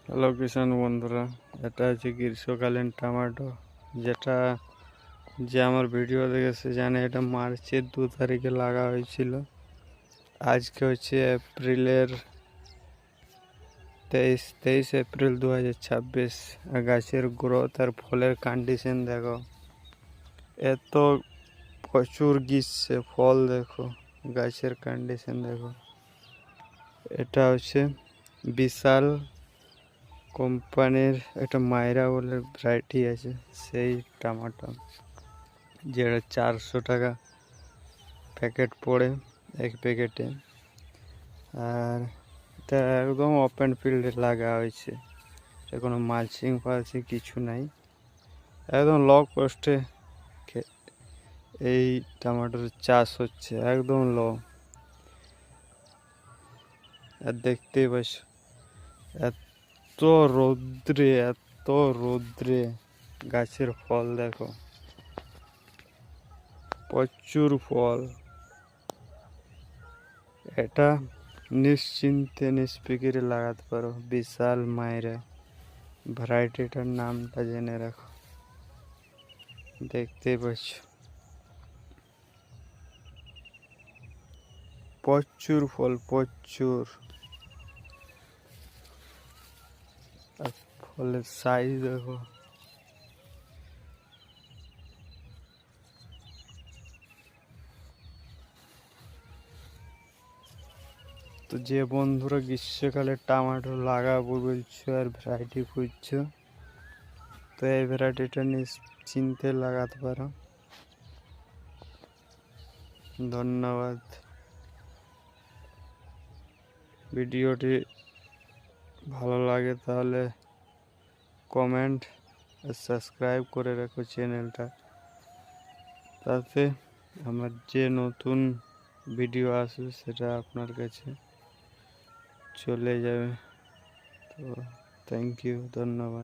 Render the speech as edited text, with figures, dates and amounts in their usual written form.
Hello কিষাণ বন্ধুরা, এটা হচ্ছে গ্রীষ্মকালীন টমেটো, যেটা যে আমার ভিডিও দেখেছে জানে এটা মার্চের 2 তারিখে লাগা হয়েছিল। আজকে হচ্ছে এপ্রিলের 23 এপ্রিল 2026। আর গাছের গ্রোথ আর ফলের কন্ডিশন দেখো, এত প্রচুর গ্রীষ্মে ফল দেখো, গাছের কন্ডিশন দেখো। এটা হচ্ছে বিশাল কোম্পানির একটা মাইরা বলে ভ্যারাইটি আছে, সেই টমেটো যেটা 400 টাকা প্যাকেট পড়ে এক প্যাকেটে। আর এটা একদম ওপেন ফিল্ডে লাগা হয়েছে, এটা কোনো মালচিং ফালচিং কিছু নাই, একদম লো কস্টে এই টমেটোর চাষ হচ্ছে, একদম লো। আর দেখতেই পাচ্ছ এত রৌদ্রে গাছের ফল দেখো, প্রচুর ফল। এটা নিশ্চিন্তে নিষ্ফিকিরে লাগাতে পারো, বিশাল মাইরা ভ্যারাইটিটার নামটা জেনে রাখো। দেখতেই পাচ্ছ প্রচুর ফল, প্রচুর। আর ফলের সাইজ দেখো, তো যে বন্ধুরা গ্রীষ্মকালে টমেটো লাগাবো বলছো আর ভ্যারাইটি খুঁজছো, তো এই ভ্যারাইটিটা নিশ্চিন্তে লাগাতে পারো। ধন্যবাদ। ভিডিওটি ভালো লাগে তাহলে কমেন্ট আর সাবস্ক্রাইব করে রাখো চ্যানেলটা, তাতে আমার যে নতুন ভিডিও আসবে সেটা আপনার কাছে চলে যাবে। তো থ্যাংক ইউ, ধন্যবাদ।